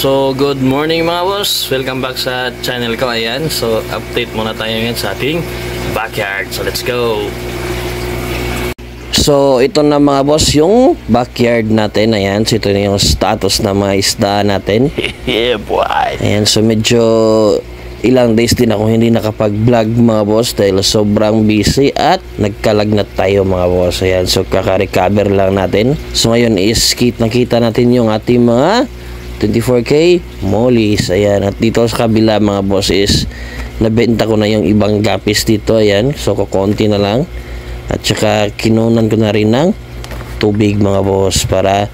So, good morning mga boss. Welcome back sa channel ko. Ayan. So, update muna tayo ngayon sa ating backyard. So, let's go. So, ito na mga boss yung backyard natin. Ayan. So, ito na yung status na mga isda natin. Yeah, boy. Ayan. So, medyo ilang days din ako hindi nakapag-vlog mga boss dahil sobrang busy at nagkalagnat tayo mga boss. Ayan. So, kaka-recover lang natin. So, ngayon is nakita natin yung ating mga 24K mollies. Ayan. At dito sa kabila mga boss is nabenta ko na yung ibang gapis dito. Ayan. So kukonti na lang. At saka kinunan ko na rin ng tubig mga boss para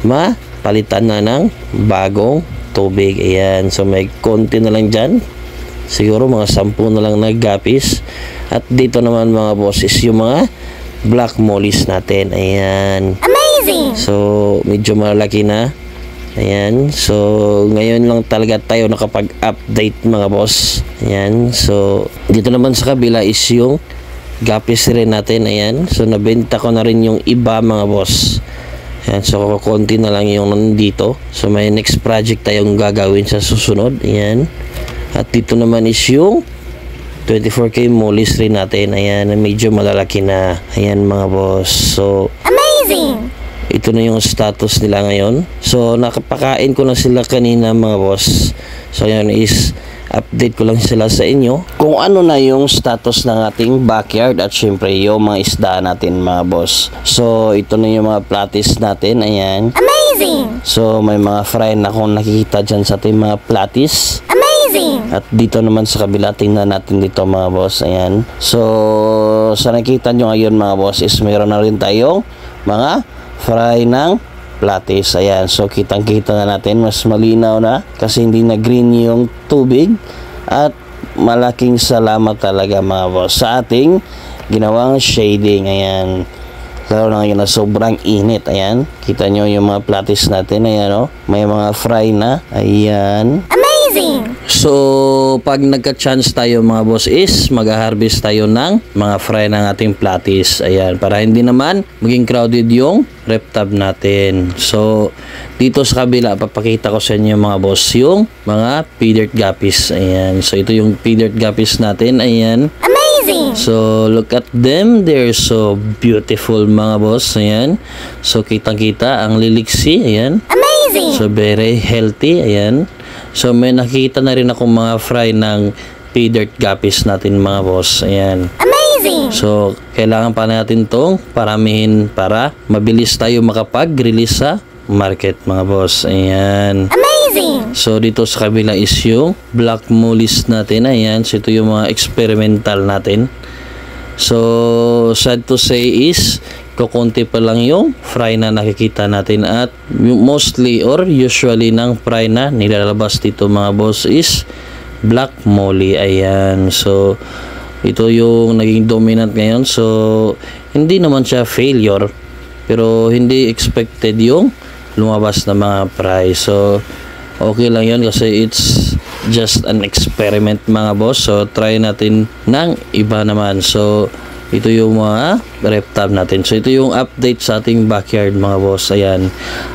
mapalitan na ng bagong tubig. Ayan. So may konti na lang dyan. Siguro mga 10 na lang na gapis. At dito naman mga boss is yung mga black mollies natin. Ayan. Amazing! So medyo malaki na. Ayan, so ngayon lang talaga tayo nakapag-update mga boss. Ayan, so dito naman sa kabila is yung gapis rin natin. Ayan, so nabenta ko na rin yung iba mga boss. Ayan, so konti na lang yung nandito. So may next project tayong gagawin sa susunod. Ayan, at dito naman is yung 24K mollies rin natin. Ayan, medyo malalaki na. Ayan mga boss, so amazing! ito na yung status nila ngayon. So nakapakain ko na sila kanina mga boss. So yun is update ko lang sila sa inyo kung ano na yung status ng ating backyard at syempre yung mga isda natin mga boss. So ito na yung mga platis natin. Ayan. Amazing! So may mga fry na akong nakikita dyan sa ating mga platis. Amazing! At dito naman sa kabila, tingnan natin dito mga boss. Ayan. So sa nakita nyo ngayon mga boss is mayroon na rin tayong mga fry ng platis. Ayan, so kitang kita na natin, mas malinaw na kasi hindi na green yung tubig. At malaking salamat talaga mga boss sa ating ginawang shading. Ayan, lalo na ngayon na sobrang init. Ayan, kita nyo yung mga platis natin. Ayan, oh, may mga fry na. Ayan, amazing! so pag nagka-chance tayo mga boss is mag-harvest tayo ng mga fry ng ating platis. Ayan, para hindi naman maging crowded yung rep tab natin. So dito sa kabila papakita ko sa inyo mga boss yung mga pay-dirt guppies. Ayan, so ito yung pay-dirt guppies natin. Ayan, amazing! so look at them, they're so beautiful mga boss. Ayan, so kitang kita ang liliksi. Ayan, amazing! so very healthy. Ayan, so may nakita na rin akong mga fry ng pay-dirt guppies natin mga boss. Ayan, amazing! so kailangan pa natin tong paramihin para mabilis tayo makapag-release sa market mga boss. Ayan, amazing! so dito sa kabila is yung black mollies natin. Ayan, so ito yung mga experimental natin. So sad to say is kukunti pa lang yung fry na nakikita natin at mostly or usually ng fry na nilalabas dito mga boss is black molly. Ayan, so ito yung naging dominant ngayon. So hindi naman siya failure pero hindi expected yung lumabas na mga fry. So okay lang yun kasi it's just an experiment mga boss. So try natin ng iba naman. So ito yung mga rep tab natin. So ito yung update sa ating backyard mga boss. Ayan,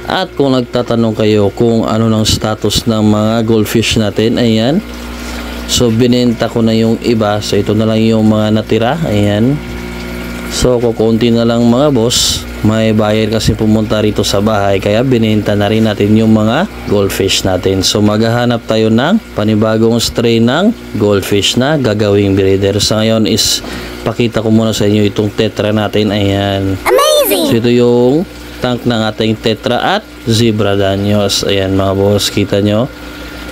at kung nagtatanong kayo kung ano ng status ng mga goldfish natin, ayan, so binenta ko na yung iba. So ito na lang yung mga natira. Ayan, so kukunti na lang mga boss. May buyer kasi pumunta rito sa bahay kaya binenta na rin natin yung mga goldfish natin. So maghahanap tayo ng panibagong strain ng goldfish na gagawing breeder. Sa ngayon is pakita ko muna sa inyo itong tetra natin. Ayan, amazing! so ito yung tank ng ating tetra at zebra danios. Ayan mga boss, kita nyo.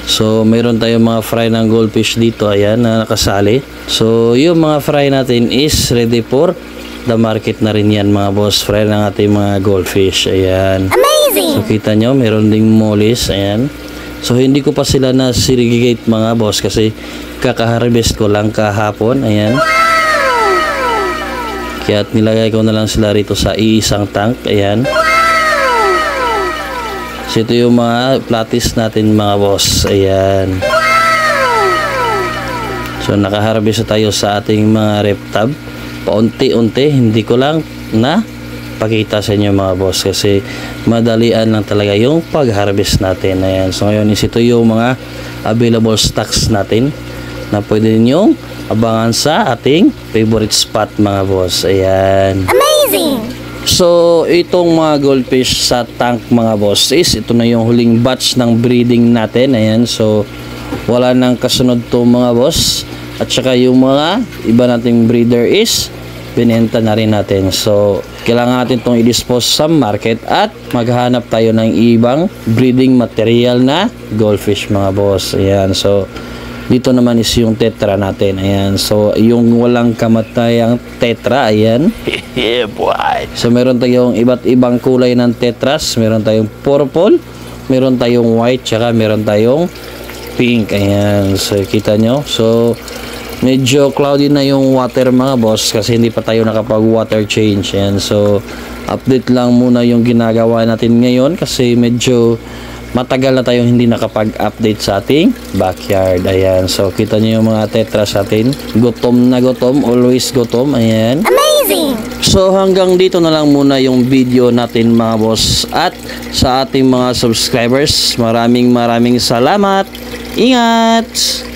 So mayroon tayong mga fry ng goldfish dito. Ayan, na nakasali. So yung mga fry natin is ready for the market na rin yan mga boss. Fry ng ating mga goldfish. Ayan, amazing! so kita nyo meron ding mollies. Ayan, so hindi ko pa sila na sirigate mga boss kasi kaka-harvest ko lang kahapon. Ayan, kaya nilagay ko na lang sila rito sa iisang tank. Ayan, so ito yung mga platis natin mga boss. Ayan, so nakaharvest tayo sa ating mga rep tab paunti-unti. Hindi ko lang na pakita sa inyo mga boss kasi madalian lang talaga yung pag-harvest natin. Ayan. So ngayon is ito yung mga available stocks natin na pwede ninyong abangan sa ating favorite spot mga boss. Ayan. Amazing! So itong mga goldfish sa tank mga boss is ito na yung huling batch ng breeding natin. Ayan. So wala nang kasunod to mga boss. At saka yung mga iba nating breeder is binenta na rin natin. So, kailangan natin itong i-dispose sa market at maghanap tayo ng ibang breeding material na goldfish mga boss. Ayan. So, dito naman is yung tetra natin. Ayan. So, yung walang kamatayang tetra. Ayan. Yeah, boy. So, meron tayong iba't ibang kulay ng tetras. Meron tayong purple, meron tayong white, tsaka meron tayong pink. Ayan. So, kita nyo. So, medyo cloudy na yung water mga boss kasi hindi pa tayo nakapag water change. Ayan. So update lang muna yung ginagawa natin ngayon kasi medyo matagal na tayong hindi nakapag-update sa ating backyard. Ayan. So kita nyo yung mga tetras natin. Gutom na gutom. Always gutom. Ayan. Amazing! So hanggang dito na lang muna yung video natin mga boss. At sa ating mga subscribers, maraming salamat. Ingat!